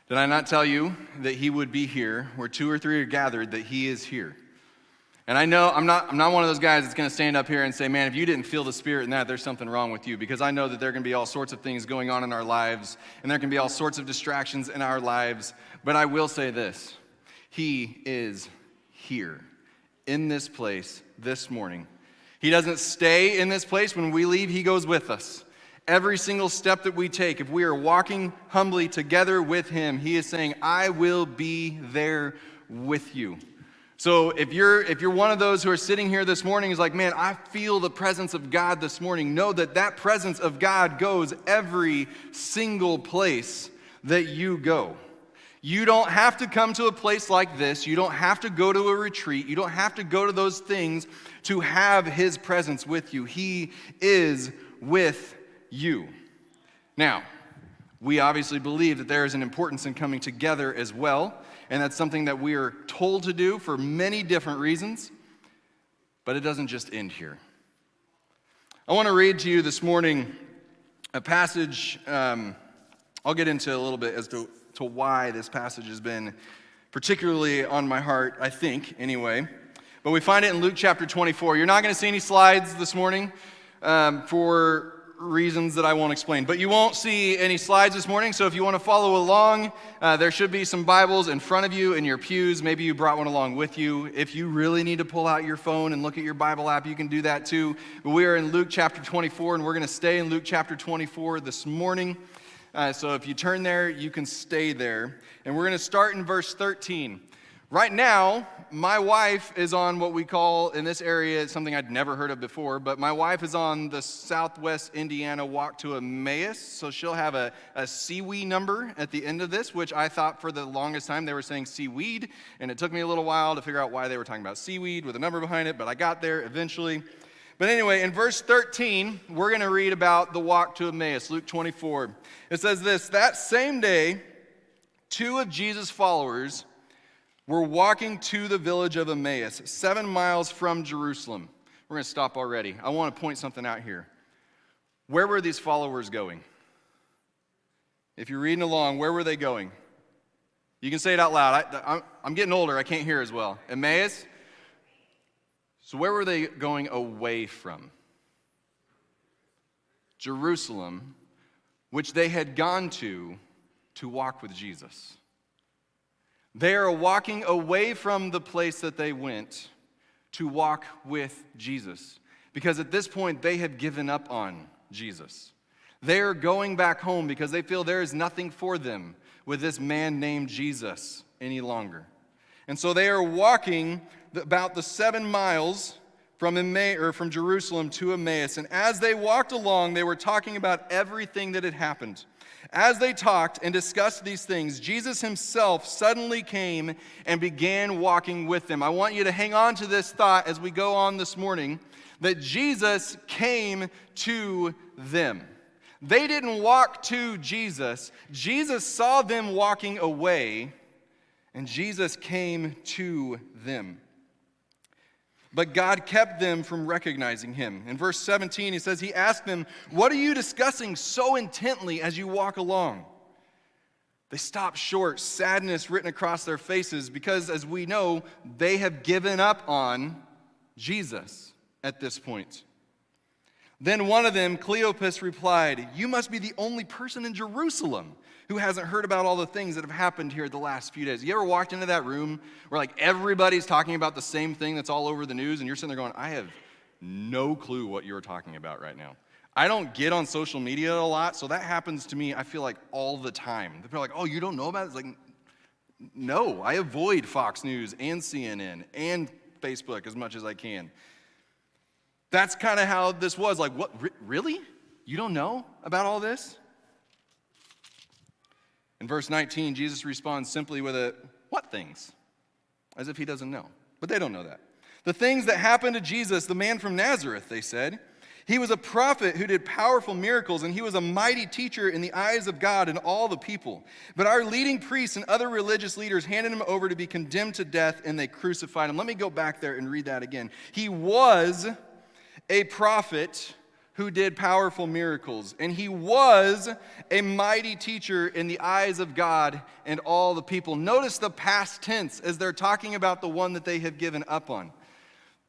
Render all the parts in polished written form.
Did I not tell you that he would be here where two or three are gathered, that he is here? And I know I'm not one of those guys that's going to stand up here and say, man, if you didn't feel the Spirit in that, there's something wrong with you. Because I know that there can be all sorts of things going on in our lives, and there can be all sorts of distractions in our lives. But I will say this, he is here in this place this morning. He doesn't stay in this place. When we leave, he goes with us. Every single step that we take, if we are walking humbly together with him, he is saying, I will be there with you. So if you're one of those who are sitting here this morning is like, man, I feel the presence of God this morning, know that that presence of God goes every single place that you go. You don't have to come to a place like this. You don't have to go to a retreat. You don't have to go to those things to have his presence with you. He is with you. Now, we obviously believe that there is an importance in coming together as well, and that's something that we are told to do for many different reasons, but it doesn't just end here. I want to read to you this morning a passage. I'll get into a little bit as to why this passage has been particularly on my heart, I think, anyway. But we find it in Luke chapter 24. You're not going to see any slides this morning for reasons that I won't explain. But you won't see any slides this morning, so if you want to follow along, there should be some Bibles in front of you in your pews. Maybe you brought one along with you. If you really need to pull out your phone and look at your Bible app, you can do that too. But we are in Luke chapter 24, and we're going to stay in Luke chapter 24 this morning. So if you turn there, you can stay there. And we're going to start in verse 13. Right now, my wife is on what we call in this area, something I'd never heard of before, but my wife is on the Southwest Indiana walk to Emmaus, so she'll have a seaweed number at the end of this, which I thought for the longest time they were saying seaweed, and it took me a little while to figure out why they were talking about seaweed with a number behind it, but I got there eventually. But anyway, in verse 13, we're going to read about the walk to Emmaus, Luke 24. It says this, that same day, two of Jesus' followers were walking to the village of Emmaus, 7 miles from Jerusalem. We're going to stop already. I want to point something out here. Where were these followers going? If you're reading along, where were they going? You can say it out loud. I'm getting older. I can't hear as well. Emmaus? So where were they going away from? Jerusalem, which they had gone to walk with Jesus. They are walking away from the place that they went to walk with Jesus. Because at this point, they had given up on Jesus. They are going back home because they feel there is nothing for them with this man named Jesus any longer. And so they are walking about the 7 miles from Jerusalem to Emmaus. And as they walked along, they were talking about everything that had happened. As they talked and discussed these things, Jesus himself suddenly came and began walking with them. I want you to hang on to this thought as we go on this morning, that Jesus came to them. They didn't walk to Jesus. Jesus saw them walking away, and Jesus came to them. But God kept them from recognizing him. In verse 17, he says, he asked them, what are you discussing so intently as you walk along? They stopped short, sadness written across their faces, because as we know, they have given up on Jesus at this point. Then one of them, Cleopas, replied, you must be the only person in Jerusalem who hasn't heard about all the things that have happened here the last few days. You ever walked into that room where like everybody's talking about the same thing that's all over the news, and you're sitting there going, I have no clue what you're talking about right now. I don't get on social media a lot, so that happens to me, I feel like, all the time. People are like, oh, you don't know about it? It's like, no, I avoid Fox News and CNN and Facebook as much as I can. That's kind of how this was. Like, what, really? You don't know about all this? In verse 19, Jesus responds simply with a, what things? As if he doesn't know. But they don't know that. The things that happened to Jesus, the man from Nazareth, they said. He was a prophet who did powerful miracles, and he was a mighty teacher in the eyes of God and all the people. But our leading priests and other religious leaders handed him over to be condemned to death, and they crucified him. Let me go back there and read that again. He was a prophet who did powerful miracles, and he was a mighty teacher in the eyes of God and all the people. Notice the past tense as they're talking about the one that they have given up on.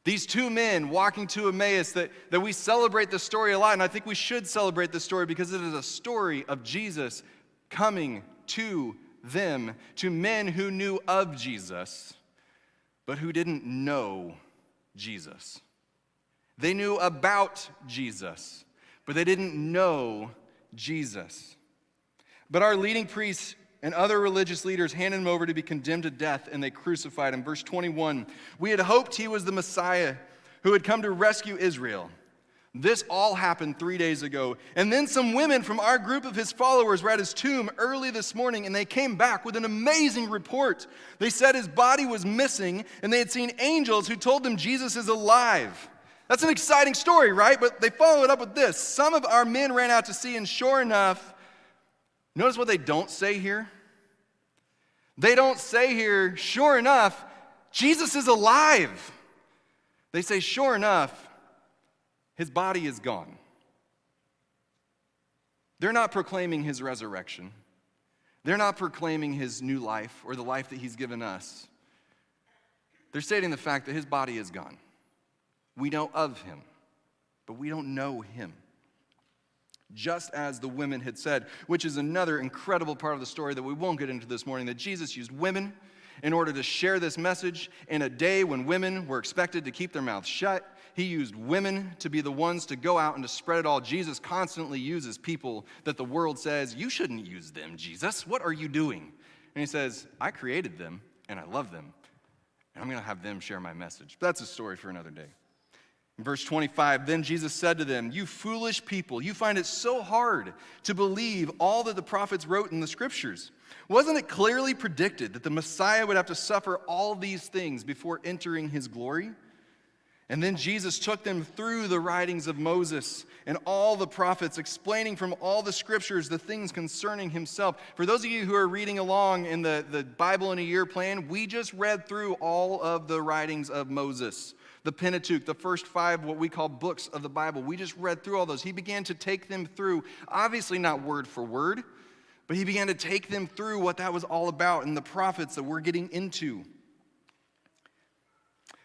These two men walking to Emmaus, that we celebrate the story a lot, and I think we should celebrate the story because it is a story of Jesus coming to them, to men who knew of Jesus, but who didn't know Jesus. They knew about Jesus, but they didn't know Jesus. But our leading priests and other religious leaders handed him over to be condemned to death, and they crucified him. Verse 21, we had hoped he was the Messiah who had come to rescue Israel. This all happened 3 days ago. And then some women from our group of his followers were at his tomb early this morning, and they came back with an amazing report. They said his body was missing, and they had seen angels who told them Jesus is alive. That's an exciting story, right? But they follow it up with this. Some of our men ran out to see, and sure enough, notice what they don't say here? They don't say here, sure enough, Jesus is alive. They say, sure enough, his body is gone. They're not proclaiming his resurrection. They're not proclaiming his new life or the life that he's given us. They're stating the fact that his body is gone. We know of him, but we don't know him. Just as the women had said, which is another incredible part of the story that we won't get into this morning, that Jesus used women in order to share this message in a day when women were expected to keep their mouths shut. He used women to be the ones to go out and to spread it all. Jesus constantly uses people that the world says, you shouldn't use them, Jesus. What are you doing? And he says, I created them, and I love them, and I'm going to have them share my message. But that's a story for another day. In verse 25, then Jesus said to them, you foolish people, you find it so hard to believe all that the prophets wrote in the scriptures. Wasn't it clearly predicted that the Messiah would have to suffer all these things before entering his glory? And then Jesus took them through the writings of Moses and all the prophets, explaining from all the scriptures the things concerning himself. For those of you who are reading along in the Bible in a Year plan, we just read through all of the writings of Moses. The Pentateuch, the first 5, what we call books of the Bible. We just read through all those. He began to take them through, obviously not word for word, but he began to take them through what that was all about and the prophets that we're getting into.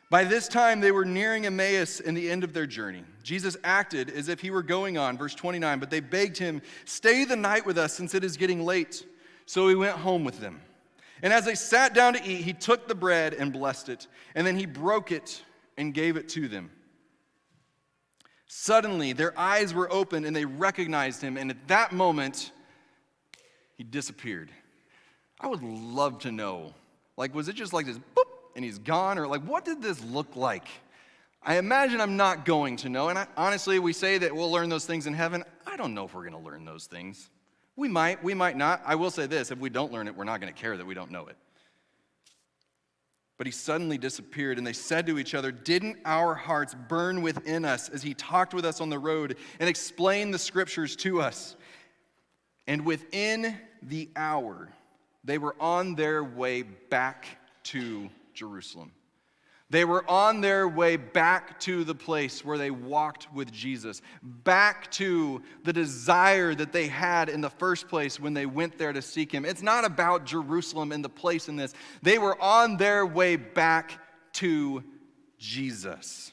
By this time, they were nearing Emmaus and the end of their journey. Jesus acted as if he were going on, verse 29, but they begged him, stay the night with us since it is getting late. So he went home with them. And as they sat down to eat, he took the bread and blessed it, and then he broke it and gave it to them. Suddenly, their eyes were opened and they recognized him, and at that moment, he disappeared. I would love to know, was it just like this, boop, and he's gone, or what did this look like? I imagine I'm not going to know, and honestly, we say that we'll learn those things in heaven. I don't know if we're going to learn those things. We might not. I will say this, if we don't learn it, we're not going to care that we don't know it. But he suddenly disappeared, and they said to each other, didn't our hearts burn within us as he talked with us on the road and explained the scriptures to us? And within the hour, they were on their way back to Jerusalem. They were on their way back to the place where they walked with Jesus, back to the desire that they had in the first place when they went there to seek him. It's not about Jerusalem and the place in this. They were on their way back to Jesus.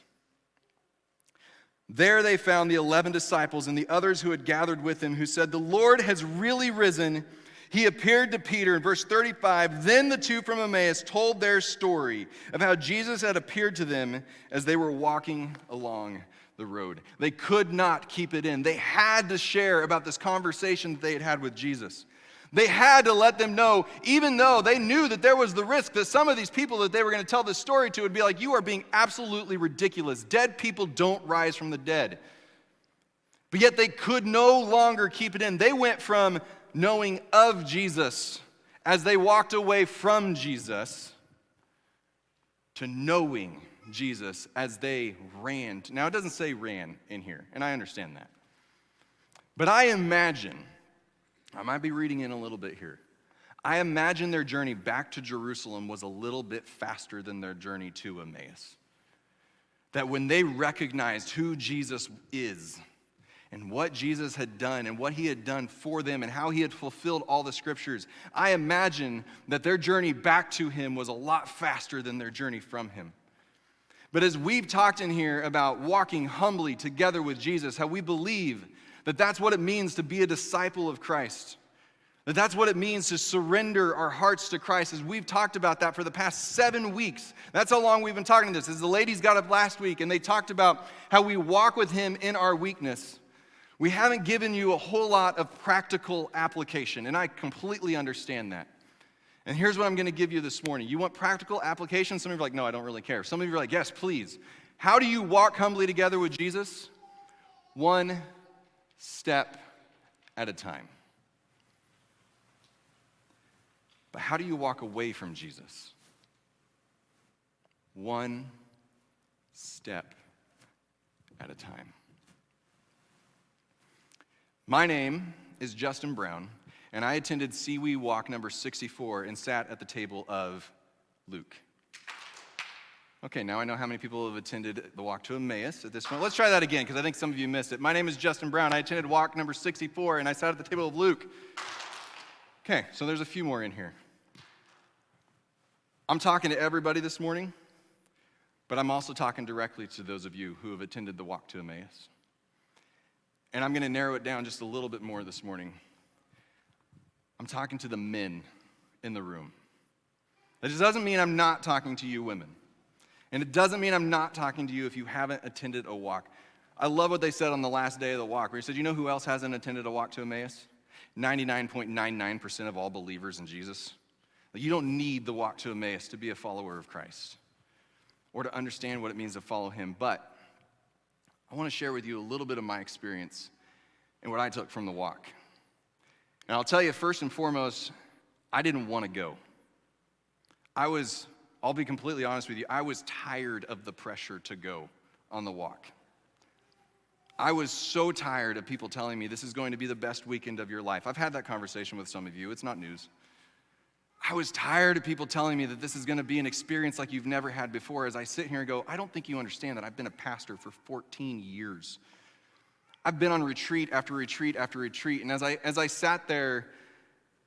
There they found the 11 disciples and the others who had gathered with him, who said, the Lord has really risen. He appeared to Peter in verse 35. Then the two from Emmaus told their story of how Jesus had appeared to them as they were walking along the road. They could not keep it in. They had to share about this conversation that they had had with Jesus. They had to let them know, even though they knew that there was the risk that some of these people that they were going to tell this story to would be like, you are being absolutely ridiculous. Dead people don't rise from the dead. But yet they could no longer keep it in. They went from knowing of Jesus as they walked away from Jesus to knowing Jesus as they ran. Now, it doesn't say ran in here, and I understand that. But I imagine, I might be reading in a little bit here, I imagine their journey back to Jerusalem was a little bit faster than their journey to Emmaus. That when they recognized who Jesus is, and what Jesus had done and what he had done for them and how he had fulfilled all the scriptures, I imagine that their journey back to him was a lot faster than their journey from him. But as we've talked in here about walking humbly together with Jesus, how we believe that that's what it means to be a disciple of Christ, that that's what it means to surrender our hearts to Christ, as we've talked about that for the past 7 weeks. That's how long we've been talking this. As the ladies got up last week and they talked about how we walk with him in our weakness, we haven't given you a whole lot of practical application, and I completely understand that. And here's what I'm going to give you this morning. You want practical application? Some of you are like, no, I don't really care. Some of you are like, yes, please. How do you walk humbly together with Jesus? One step at a time. But how do you walk away from Jesus? One step at a time. My name is Justin Brown, and I attended CWE Walk number 64 and sat at the table of Luke. Okay, now I know how many people have attended the Walk to Emmaus at this point. Let's try that again, because I think some of you missed it. My name is Justin Brown. I attended Walk number 64, and I sat at the table of Luke. Okay, so there's a few more in here. I'm talking to everybody this morning, but I'm also talking directly to those of you who have attended the Walk to Emmaus. And I'm going to narrow it down just a little bit more this morning. I'm talking to the men in the room. That just doesn't mean I'm not talking to you women. And it doesn't mean I'm not talking to you if you haven't attended a walk. I love what they said on the last day of the walk, where he said, you know who else hasn't attended a walk to Emmaus? 99.99% of all believers in Jesus. You don't need the walk to Emmaus to be a follower of Christ or to understand what it means to follow him. But I want to share with you a little bit of my experience and what I took from the walk. And I'll tell you, first and foremost, I didn't want to go. I'll be completely honest with you, I was tired of the pressure to go on the walk. I was so tired of people telling me this is going to be the best weekend of your life. I've had that conversation with some of you. It's not news. I was tired of people telling me that this is going to be an experience like you've never had before, as I sit here and go, I don't think you understand that I've been a pastor for 14 years. I've been on retreat after retreat after retreat, and as I sat there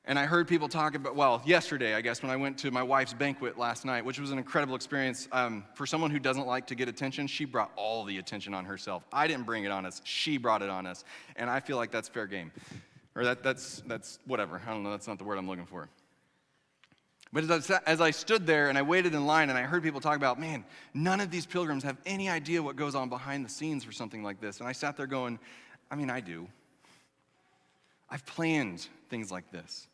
and I heard people talk about, well, yesterday, I guess, when I went to my wife's banquet last night, which was an incredible experience. For someone who doesn't like to get attention, she brought all the attention on herself. I didn't bring it on us. She brought it on us, and I feel like that's fair game. Or that's whatever. I don't know. That's not the word I'm looking for. But as I stood there and I waited in line and I heard people talk about, man, none of these pilgrims have any idea what goes on behind the scenes for something like this. And I sat there going, I mean, I do. I've planned things like this.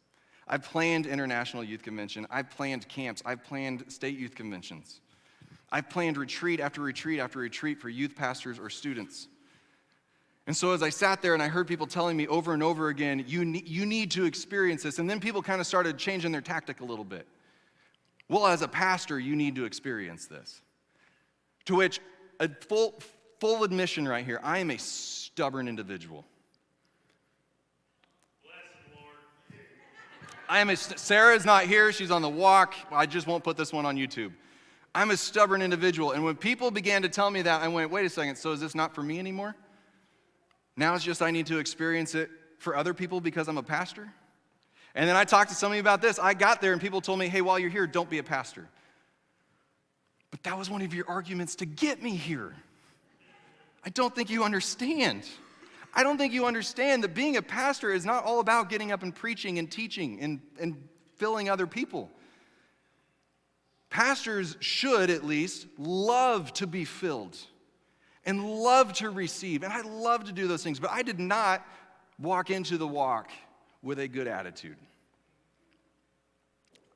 I've planned International Youth Convention. I've planned camps. I've planned state youth conventions. I've planned retreat after retreat after retreat for youth pastors or students. And so as I sat there and I heard people telling me over and over again, you need to experience this, and then people kind of started changing their tactic a little bit. Well, as a pastor, you need to experience this. To which, a full admission right here, I am a stubborn individual. Sarah is not here, she's on the walk. I just won't put this one on YouTube. I'm a stubborn individual, and when people began to tell me that, I went, wait a second, so is this not for me anymore? Now it's just I need to experience it for other people because I'm a pastor? And then I talked to somebody about this. I got there and people told me, hey, while you're here, don't be a pastor. But that was one of your arguments to get me here. I don't think you understand. I don't think you understand that being a pastor is not all about getting up and preaching and teaching and filling other people. Pastors should at least love to be filled and love to receive. And I love to do those things, but I did not walk into the walk with a good attitude.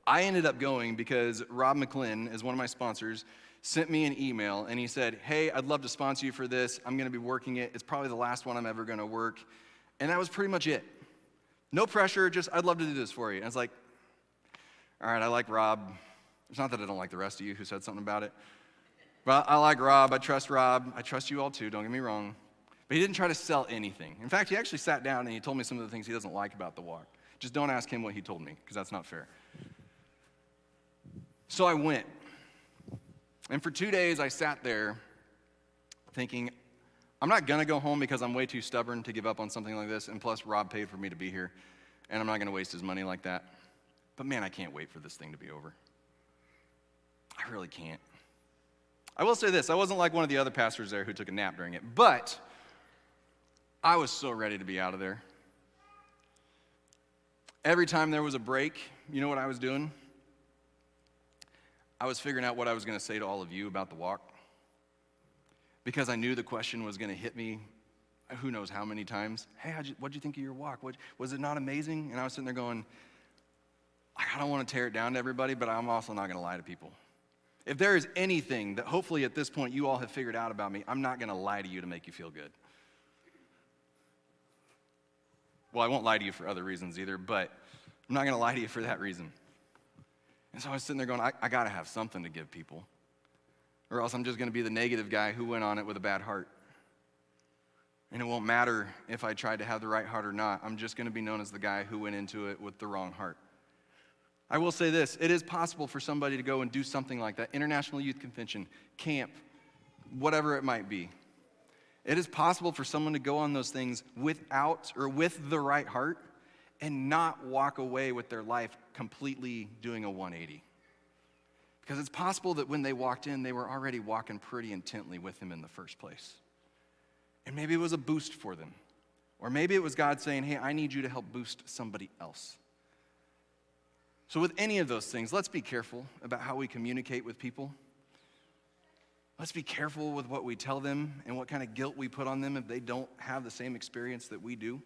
I ended up going because Rob McClinn, as one of my sponsors, sent me an email and he said, hey, I'd love to sponsor you for this. I'm going to be working it. It's probably the last one I'm ever going to work. And that was pretty much it. No pressure, just I'd love to do this for you. And I was like, all right, I like Rob. It's not that I don't like the rest of you who said something about it. But I like Rob. I trust Rob. I trust you all too, don't get me wrong. But he didn't try to sell anything. In fact, he actually sat down and he told me some of the things he doesn't like about the walk. Just don't ask him what he told me, because that's not fair. So I went. And for 2 days, I sat there thinking, I'm not gonna go home because I'm way too stubborn to give up on something like this, and plus Rob paid for me to be here, and I'm not gonna waste his money like that. But man, I can't wait for this thing to be over. I really can't. I will say this, I wasn't like one of the other pastors there who took a nap during it, but I was so ready to be out of there. Every time there was a break, you know what I was doing? I was figuring out what I was gonna say to all of you about the walk, because I knew the question was gonna hit me who knows how many times. Hey, what'd you think of your walk? Was it not amazing? And I was sitting there going, I don't want to tear it down to everybody, but I'm also not gonna lie to people. If there is anything that hopefully at this point you all have figured out about me, I'm not gonna lie to you to make you feel good. Well, I won't lie to you for other reasons either, but I'm not gonna lie to you for that reason. And so I was sitting there going, I gotta have something to give people, or else I'm just gonna be the negative guy who went on it with a bad heart. And it won't matter if I tried to have the right heart or not. I'm just gonna be known as the guy who went into it with the wrong heart. I will say this, it is possible for somebody to go and do something like that, International Youth Convention, camp, whatever it might be. It is possible for someone to go on those things without or with the right heart and not walk away with their life completely doing a 180. Because it's possible that when they walked in, they were already walking pretty intently with him in the first place. And maybe it was a boost for them. Or maybe it was God saying, hey, I need you to help boost somebody else. So with any of those things, let's be careful about how we communicate with people. Let's be careful with what we tell them and what kind of guilt we put on them if they don't have the same experience that we do.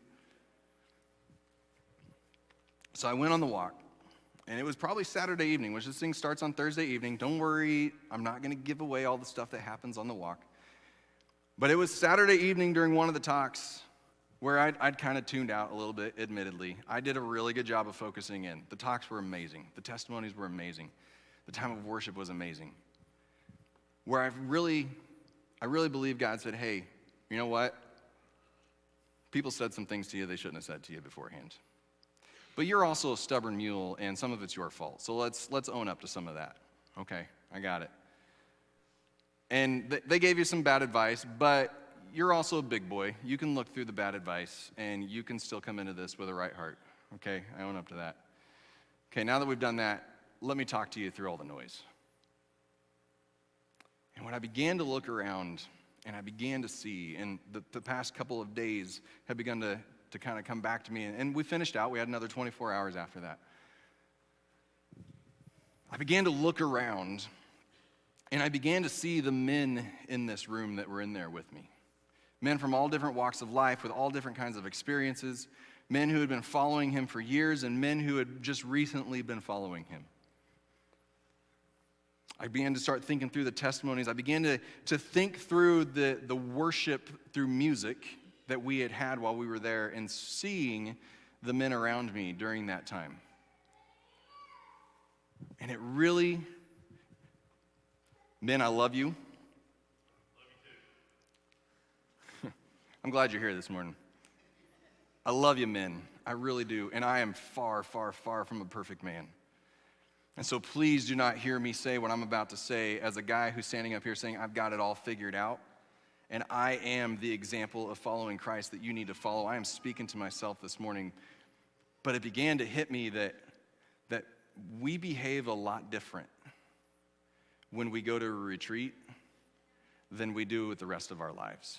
So I went on the walk, and it was probably Saturday evening, which this thing starts on Thursday evening. Don't worry, I'm not going to give away all the stuff that happens on the walk. But it was Saturday evening during one of the talks where I'd kind of tuned out a little bit, admittedly. I did a really good job of focusing in. The talks were amazing. The testimonies were amazing. The time of worship was amazing. Where I really believe God said, hey, you know what? People said some things to you they shouldn't have said to you beforehand. But you're also a stubborn mule, and some of it's your fault. So let's own up to some of that. Okay, I got it. And they gave you some bad advice, but you're also a big boy. You can look through the bad advice, and you can still come into this with a right heart. Okay, I own up to that. Okay, now that we've done that, let me talk to you through all the noise. And when I began to look around, and I began to see, and the past couple of days have begun to kind of come back to me, and we finished out. We had another 24 hours after that. I began to look around, and I began to see the men in this room that were in there with me. Men from all different walks of life with all different kinds of experiences, men who had been following him for years, and men who had just recently been following him. I began to start thinking through the testimonies. I began to think through the worship through music that we had while we were there, and seeing the men around me during that time. And it really, men, I love you. I'm glad you're here this morning. I love you, men. I really do. And I am far, far, far from a perfect man. And so please do not hear me say what I'm about to say as a guy who's standing up here saying, I've got it all figured out. And I am the example of following Christ that you need to follow. I am speaking to myself this morning. But it began to hit me that we behave a lot different when we go to a retreat than we do with the rest of our lives.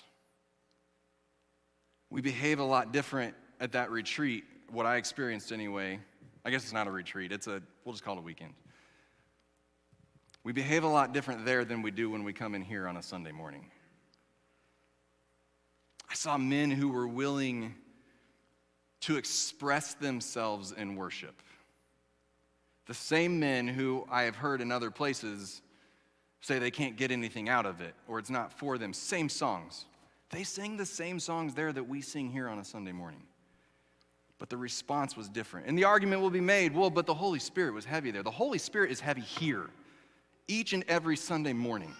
We behave a lot different at that retreat, what I experienced anyway. I guess it's not a retreat, we'll just call it a weekend. We behave a lot different there than we do when we come in here on a Sunday morning. I saw men who were willing to express themselves in worship. The same men who I have heard in other places say they can't get anything out of it, or it's not for them. Same songs. They sing the same songs there that we sing here on a Sunday morning. But the response was different. And the argument will be made, well, but the Holy Spirit was heavy there. The Holy Spirit is heavy here, each and every Sunday morning.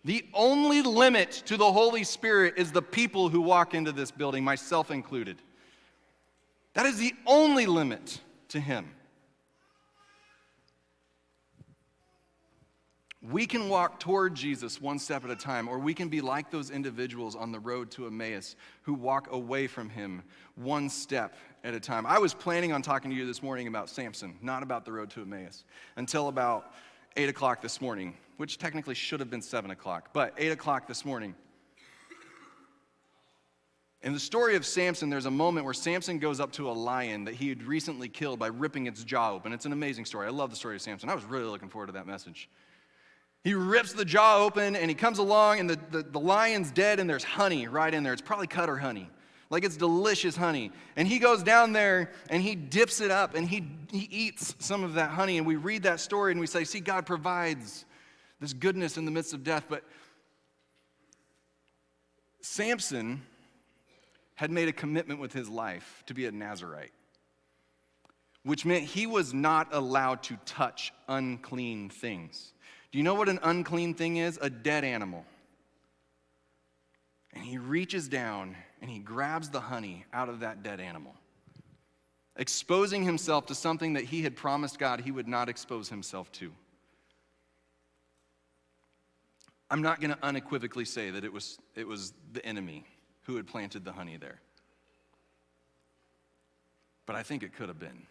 The only limit to the Holy Spirit is the people who walk into this building, myself included. That is the only limit to him. We can walk toward Jesus one step at a time, or we can be like those individuals on the road to Emmaus who walk away from him one step at a time. I was planning on talking to you this morning about Samson, not about the road to Emmaus, until about 8 o'clock this morning, which technically should have been 7 o'clock, but 8 o'clock this morning. In the story of Samson, there's a moment where Samson goes up to a lion that he had recently killed by ripping its jaw open. It's an amazing story. I love the story of Samson. I was really looking forward to that message. He rips the jaw open, and he comes along, and the lion's dead, and there's honey right in there. It's probably cutter honey. Like, it's delicious honey. And he goes down there, and he dips it up, and he eats some of that honey. And we read that story, and we say, see, God provides this goodness in the midst of death. But Samson had made a commitment with his life to be a Nazirite, which meant he was not allowed to touch unclean things. Do you know what an unclean thing is? A dead animal. And he reaches down and he grabs the honey out of that dead animal, exposing himself to something that he had promised God he would not expose himself to. I'm not going to unequivocally say that it was the enemy who had planted the honey there, but I think it could have been.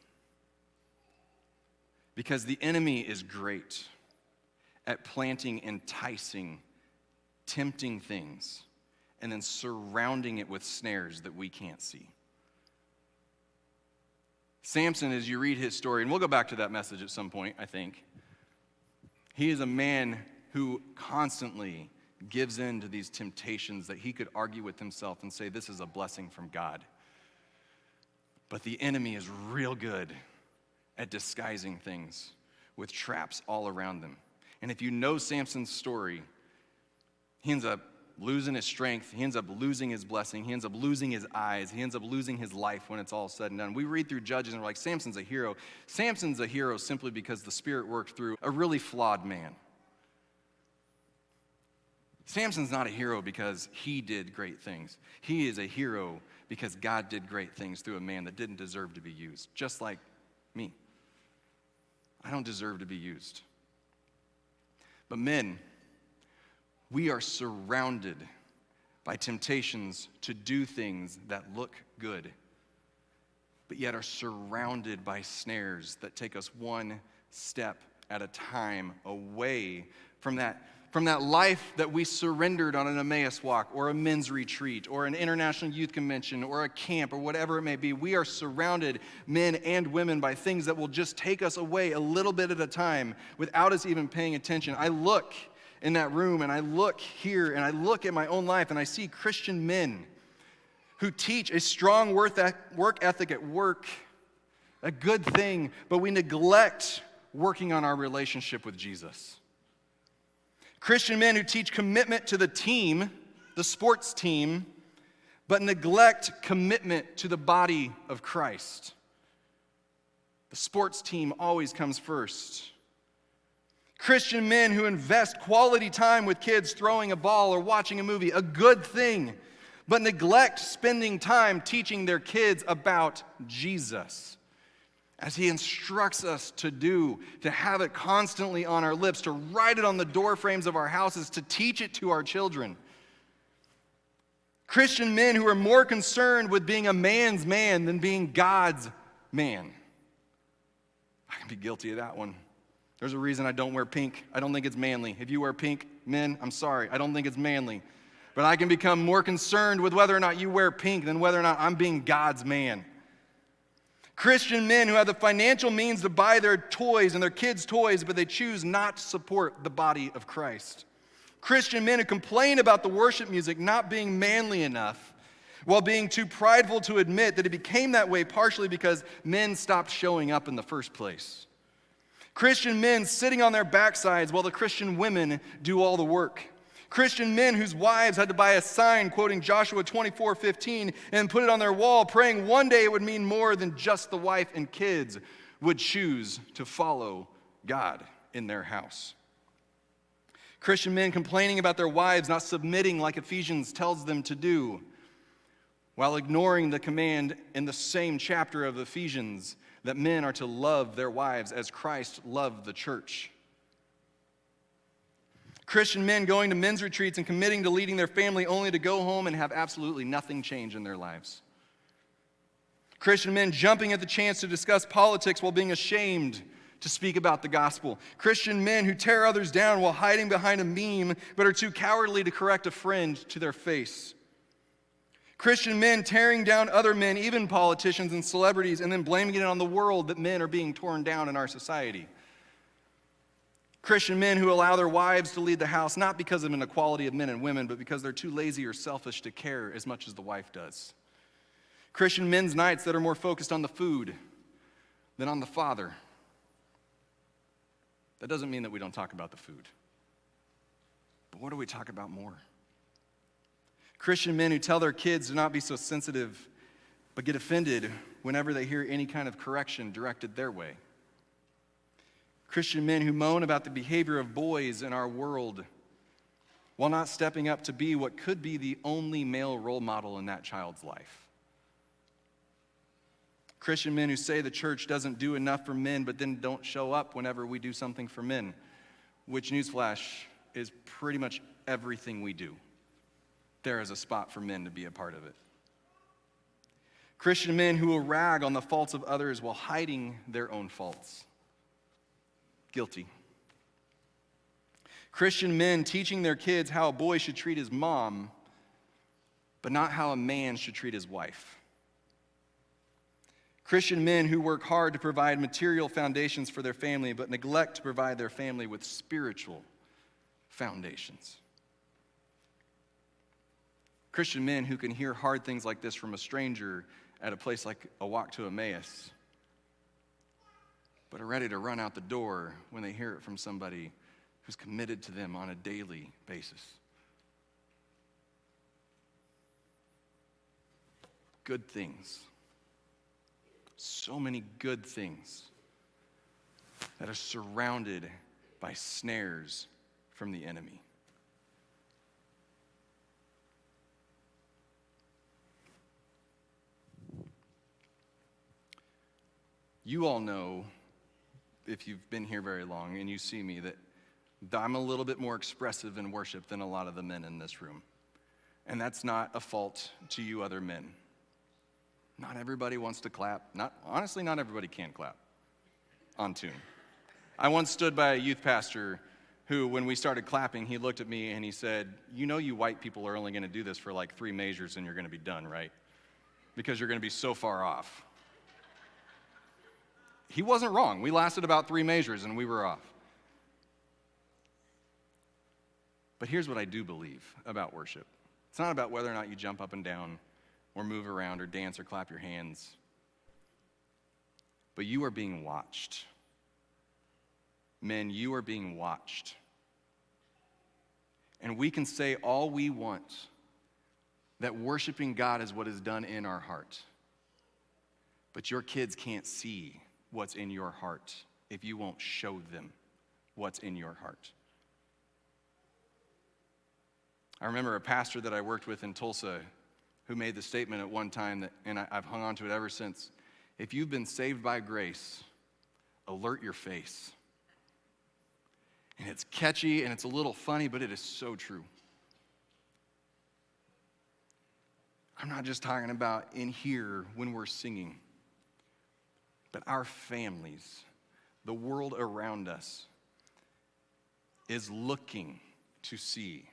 Because the enemy is great at planting enticing, tempting things, and then surrounding it with snares that we can't see. Samson, as you read his story, and we'll go back to that message at some point, I think, he is a man who constantly gives in to these temptations that he could argue with himself and say, this is a blessing from God. But the enemy is real good at disguising things with traps all around them. And if you know Samson's story, he ends up losing his strength. He ends up losing his blessing. He ends up losing his eyes. He ends up losing his life when it's all said and done. We read through Judges and we're like, Samson's a hero. Samson's a hero simply because the Spirit worked through a really flawed man. Samson's not a hero because he did great things. He is a hero because God did great things through a man that didn't deserve to be used, just like me. I don't deserve to be used. But men, we are surrounded by temptations to do things that look good, but yet are surrounded by snares that take us one step at a time away from that life that we surrendered on an Emmaus walk or a men's retreat or an international youth convention or a camp or whatever it may be. We are surrounded, men and women, by things that will just take us away a little bit at a time without us even paying attention. I look in that room and I look here and I look at my own life and I see Christian men who teach a strong work ethic at work, a good thing, but we neglect working on our relationship with Jesus. Christian men who teach commitment to the team, the sports team, but neglect commitment to the body of Christ. The sports team always comes first. Christian men who invest quality time with kids throwing a ball or watching a movie, a good thing, but neglect spending time teaching their kids about Jesus, as he instructs us to do, to have it constantly on our lips, to write it on the door frames of our houses, to teach it to our children. Christian men who are more concerned with being a man's man than being God's man. I can be guilty of that one. There's a reason I don't wear pink. I don't think it's manly. If you wear pink, men, I'm sorry. I don't think it's manly. But I can become more concerned with whether or not you wear pink than whether or not I'm being God's man. Christian men who have the financial means to buy their toys and their kids' toys, but they choose not to support the body of Christ. Christian men who complain about the worship music not being manly enough, while being too prideful to admit that it became that way partially because men stopped showing up in the first place. Christian men sitting on their backsides while the Christian women do all the work. Christian men whose wives had to buy a sign quoting Joshua 24:15 and put it on their wall, praying one day it would mean more than just the wife and kids would choose to follow God in their house. Christian men complaining about their wives not submitting like Ephesians tells them to do, while ignoring the command in the same chapter of Ephesians that men are to love their wives as Christ loved the church. Christian men going to men's retreats and committing to leading their family only to go home and have absolutely nothing change in their lives. Christian men jumping at the chance to discuss politics while being ashamed to speak about the gospel. Christian men who tear others down while hiding behind a meme but are too cowardly to correct a friend to their face. Christian men tearing down other men, even politicians and celebrities, and then blaming it on the world that men are being torn down in our society. Christian men who allow their wives to lead the house, not because of inequality of men and women, but because they're too lazy or selfish to care as much as the wife does. Christian men's nights that are more focused on the food than on the Father. That doesn't mean that we don't talk about the food. But what do we talk about more? Christian men who tell their kids to not be so sensitive, but get offended whenever they hear any kind of correction directed their way. Christian men who moan about the behavior of boys in our world while not stepping up to be what could be the only male role model in that child's life. Christian men who say the church doesn't do enough for men but then don't show up whenever we do something for men, which, newsflash, is pretty much everything we do. There is a spot for men to be a part of it. Christian men who will rag on the faults of others while hiding their own faults. Guilty. Christian men teaching their kids how a boy should treat his mom, but not how a man should treat his wife. Christian men who work hard to provide material foundations for their family, but neglect to provide their family with spiritual foundations. Christian men who can hear hard things like this from a stranger at a place like a walk to Emmaus, but are ready to run out the door when they hear it from somebody who's committed to them on a daily basis. Good things. So many good things that are surrounded by snares from the enemy. You all know, if you've been here very long and you see me, that I'm a little bit more expressive in worship than a lot of the men in this room. And that's not a fault to you other men. Not everybody wants to clap. Honestly, not everybody can clap on tune. I once stood by a youth pastor who, when we started clapping, he looked at me and he said, "You know you white people are only going to do this for like 3 measures and you're going to be done, right? Because you're going to be so far off." He wasn't wrong. We lasted about 3 measures and we were off. But here's what I do believe about worship. It's not about whether or not you jump up and down or move around or dance or clap your hands. But you are being watched. Men, you are being watched. And we can say all we want, that worshiping God is what is done in our heart. But your kids can't see what's in your heart if you won't show them what's in your heart. I remember a pastor that I worked with in Tulsa who made the statement at one time, that, and I've hung on to it ever since: if you've been saved by grace, alert your face. And it's catchy and it's a little funny, but it is so true. I'm not just talking about in here when we're singing, but our families, the world around us, is looking to see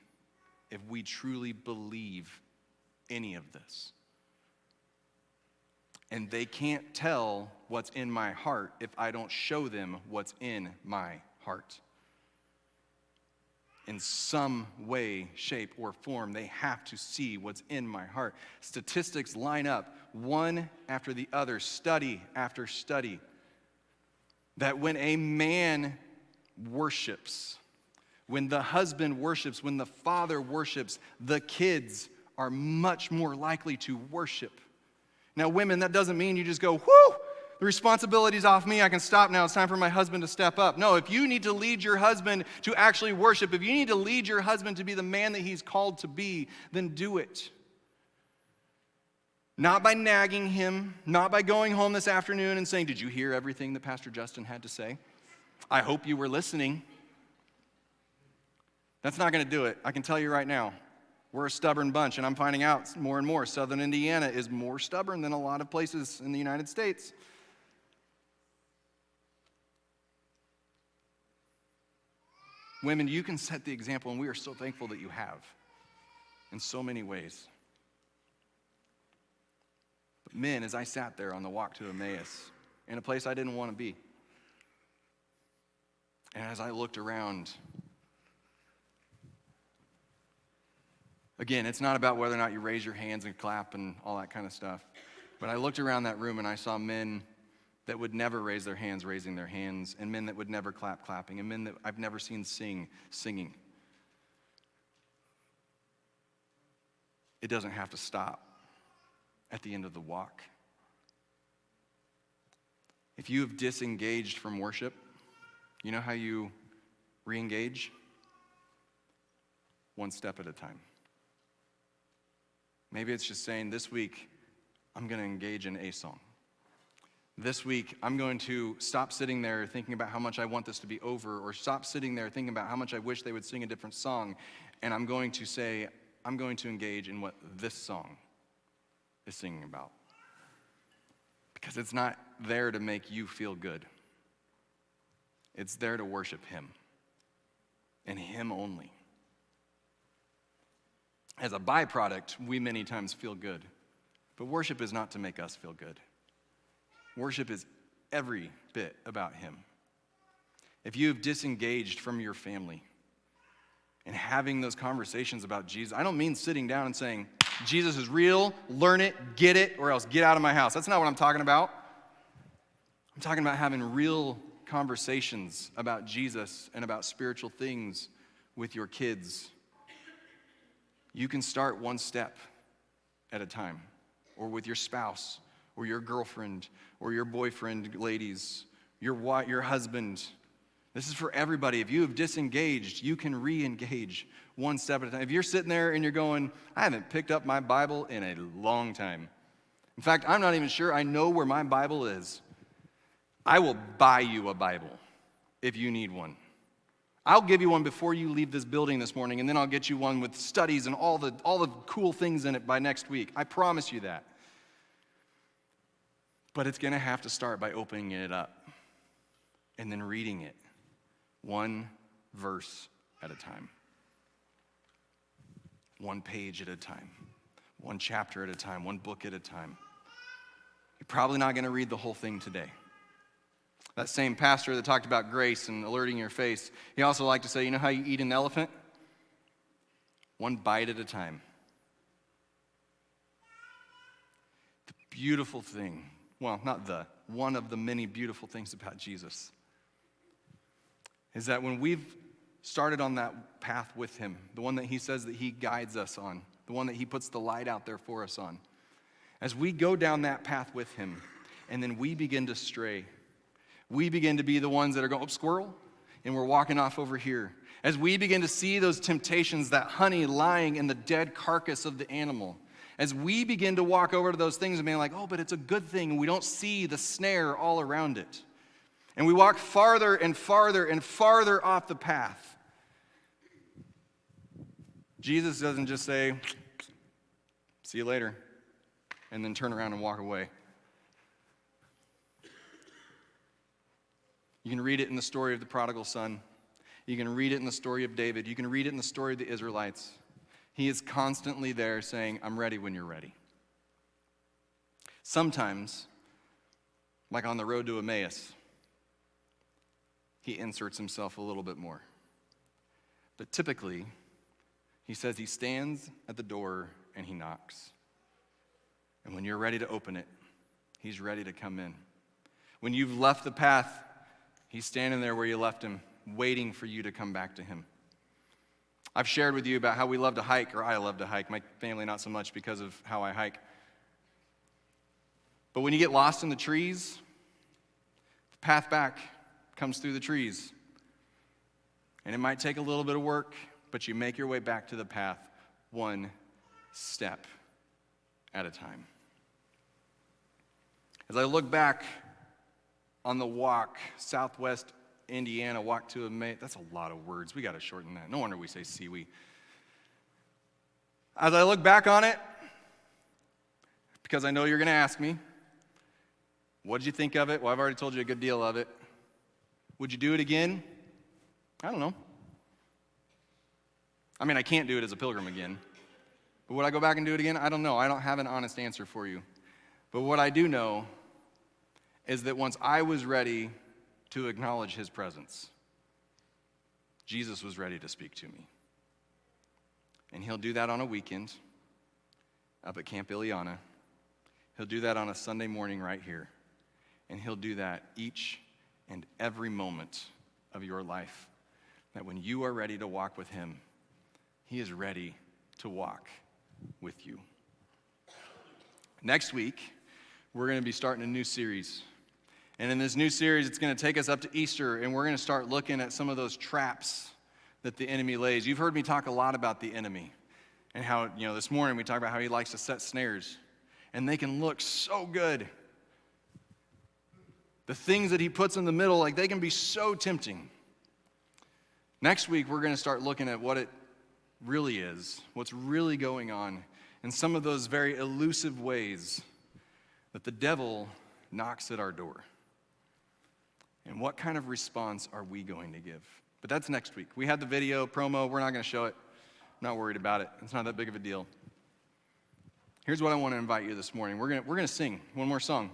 if we truly believe any of this. And they can't tell what's in my heart if I don't show them what's in my heart. In some way, shape, or form, they have to see what's in my heart. Statistics line up one after the other, study after study, that when a man worships, when the husband worships, when the father worships, the kids are much more likely to worship. Now, women, that doesn't mean you just go, whoo, the responsibility's off me, I can stop now, it's time for my husband to step up. No, if you need to lead your husband to actually worship, if you need to lead your husband to be the man that he's called to be, then do it. Not by nagging him, not by going home this afternoon and saying, "Did you hear everything that Pastor Justin had to say? I hope you were listening." That's not going to do it. I can tell you right now. We're a stubborn bunch, and I'm finding out more and more. Southern Indiana is more stubborn than a lot of places in the United States. Women, you can set the example, and we are so thankful that you have in so many ways. But men, as I sat there on the walk to Emmaus, in a place I didn't want to be, and as I looked around, again, it's not about whether or not you raise your hands and clap and all that kind of stuff, but I looked around that room and I saw men that would never raise their hands raising their hands, and men that would never clap clapping, and men that I've never seen singing. It doesn't have to stop at the end of the walk. If you have disengaged from worship, you know how you re-engage? One step at a time. Maybe it's just saying, this week, I'm going to engage in a song. This week, I'm going to stop sitting there thinking about how much I want this to be over, or stop sitting there thinking about how much I wish they would sing a different song, and I'm going to say, I'm going to engage in what this song is singing about. Because it's not there to make you feel good. It's there to worship Him, and Him only. As a byproduct, we many times feel good, but worship is not to make us feel good. Worship is every bit about Him. If you have disengaged from your family and having those conversations about Jesus, I don't mean sitting down and saying, Jesus is real, learn it, get it, or else get out of my house. That's not what I'm talking about. I'm talking about having real conversations about Jesus and about spiritual things with your kids. You can start one step at a time, or with your spouse, or your girlfriend, or your boyfriend, ladies, your husband. This is for everybody. If you have disengaged, you can re-engage one step at a time. If you're sitting there and you're going, I haven't picked up my Bible in a long time. In fact, I'm not even sure I know where my Bible is. I will buy you a Bible if you need one. I'll give you one before you leave this building this morning, and then I'll get you one with studies and all the cool things in it by next week. I promise you that. But it's going to have to start by opening it up and then reading it one verse at a time, one page at a time, one chapter at a time, one book at a time. You're probably not going to read the whole thing today. That same pastor that talked about grace and alerting your face, he also liked to say, you know how you eat an elephant? One bite at a time. The beautiful thing, well, not one of the many beautiful things about Jesus is that when we've started on that path with Him, the one that He says that He guides us on, the one that He puts the light out there for us on, as we go down that path with Him, and then we begin to stray, we begin to be the ones that are going, oh, squirrel, and we're walking off over here. As we begin to see those temptations, that honey lying in the dead carcass of the animal, as we begin to walk over to those things and being like, oh, but it's a good thing, and we don't see the snare all around it. And we walk farther and farther and farther off the path. Jesus doesn't just say, see you later, and then turn around and walk away. You can read it in the story of the prodigal son. You can read it in the story of David. You can read it in the story of the Israelites. He is constantly there saying, I'm ready when you're ready. Sometimes, like on the road to Emmaus, He inserts Himself a little bit more. But typically, He says He stands at the door and He knocks. And when you're ready to open it, He's ready to come in. When you've left the path, He's standing there where you left Him, waiting for you to come back to Him. I've shared with you about how we love to hike, or I love to hike. My family not so much because of how I hike. But when you get lost in the trees, the path back comes through the trees. And it might take a little bit of work, but you make your way back to the path one step at a time. As I look back on the walk southwest Indiana, walk to Emmaus. That's a lot of words. We got to shorten that. No wonder we say see-we. As I look back on it, because I know you're going to ask me, what did you think of it? Well, I've already told you a good deal of it. Would you do it again? I don't know. I mean, I can't do it as a pilgrim again. But would I go back and do it again? I don't know. I don't have an honest answer for you. But what I do know is that once I was ready to acknowledge his presence, Jesus was ready to speak to me. And he'll do that on a weekend up at Camp Ileana. He'll do that on a Sunday morning right here. And he'll do that each and every moment of your life. That when you are ready to walk with him, he is ready to walk with you. Next week, we're going to be starting a new series. And in this new series, it's going to take us up to Easter, and we're going to start looking at some of those traps that the enemy lays. You've heard me talk a lot about the enemy and how, this morning we talked about how he likes to set snares, and they can look so good. The things that he puts in the middle, they can be so tempting. Next week, we're going to start looking at what it really is, what's really going on, and some of those very elusive ways that the devil knocks at our door. And what kind of response are we going to give? But that's next week. We had the video promo. We're not going to show it. I'm not worried about it. It's not that big of a deal. Here's what I want to invite you this morning. We're going to sing one more song.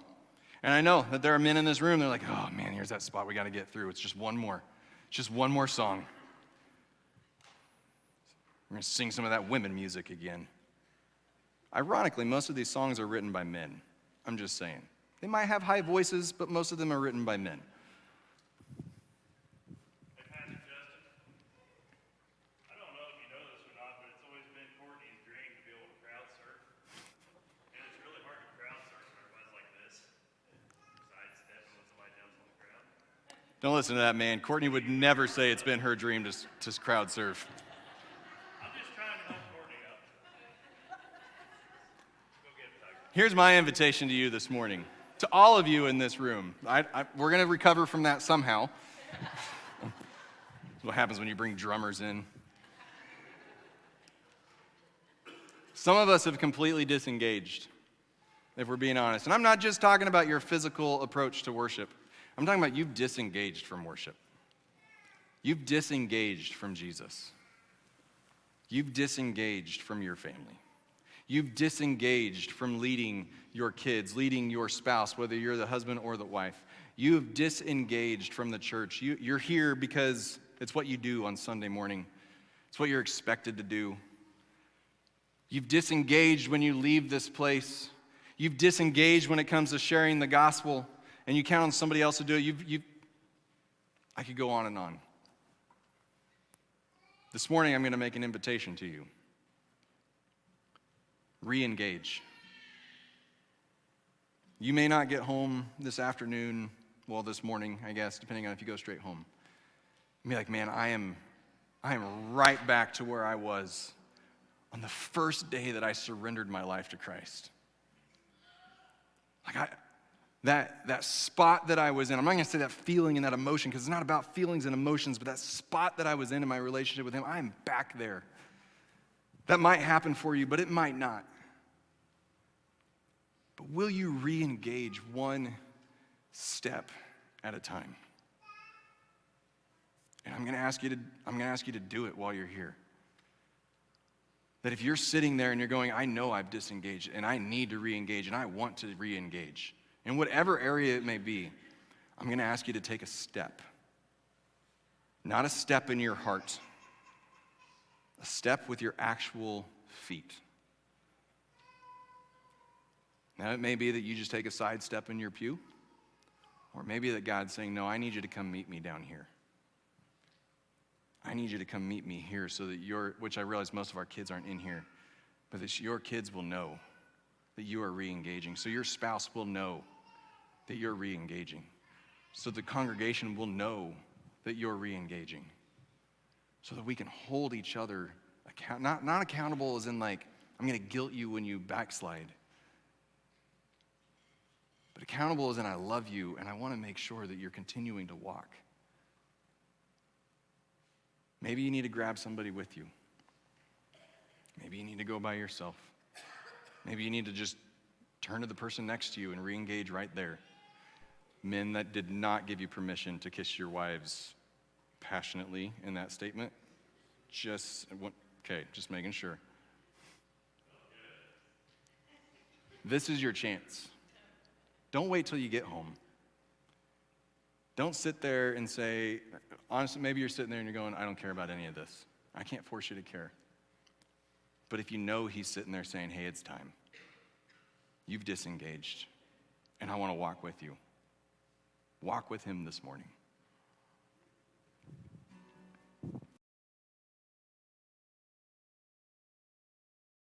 And I know that there are men in this room, they're like, oh man, here's that spot we got to get through. It's just one more. It's just one more song. We're going to sing some of that women music again. Ironically, most of these songs are written by men. I'm just saying. They might have high voices, but most of them are written by men. Hey, Pastor Justin, I don't know if you know this or not, but it's always been Courtney's dream to be able to crowd surf. And it's really hard to crowd surf when everybody's like this, sidestepping when somebody jumps on the crowd. Don't listen to that man. Courtney would never say it's been her dream to crowd surf. I'm just trying to help Courtney out. Go get it, Tiger. Here's my invitation to you this morning, to all of you in this room. We're going to recover from that somehow. That's what happens when you bring drummers in. Some of us have completely disengaged, if we're being honest. And I'm not just talking about your physical approach to worship. I'm talking about you've disengaged from worship. You've disengaged from Jesus. You've disengaged from your family. You've disengaged from leading your kids, leading your spouse, whether you're the husband or the wife. You've disengaged from the church. You're here because it's what you do on Sunday morning. It's what you're expected to do. You've disengaged when you leave this place. You've disengaged when it comes to sharing the gospel, and you count on somebody else to do it. I could go on and on. This morning, I'm going to make an invitation to you. Re-engage. You may not get home this afternoon, well, this morning, I guess, depending on if you go straight home. And be like, man, I am right back to where I was on the first day that I surrendered my life to Christ. That spot that I was in, I'm not going to say that feeling and that emotion, because it's not about feelings and emotions, but that spot that I was in my relationship with him, I'm back there. That might happen for you, but it might not. But will you re-engage one step at a time? And I'm going to ask you to do it while you're here. That if you're sitting there and you're going, I know I've disengaged and I need to re-engage and I want to re-engage, in whatever area it may be, I'm going to ask you to take a step. Not a step in your heart. A step with your actual feet. Now, it may be that you just take a side step in your pew, or maybe that God's saying, no, I need you to come meet me down here. I need you to come meet me here so that which I realize most of our kids aren't in here, but that your kids will know that you are re-engaging. So your spouse will know that you're re-engaging. So the congregation will know that you're re-engaging. So that we can hold each other not accountable as in I'm going to guilt you when you backslide. But accountable as in I love you and I want to make sure that you're continuing to walk Maybe you need to grab somebody with you. Maybe you need to go by yourself. Maybe you need to just turn to the person next to you and re-engage right there. Men that did not give you permission to kiss your wives passionately in that statement, just making sure. This is your chance. Don't wait till you get home. Don't sit there and say, honestly, maybe you're sitting there and you're going, I don't care about any of this. I can't force you to care. But if you know he's sitting there saying, hey, it's time, you've disengaged, and I want to walk with you. Walk with him this morning.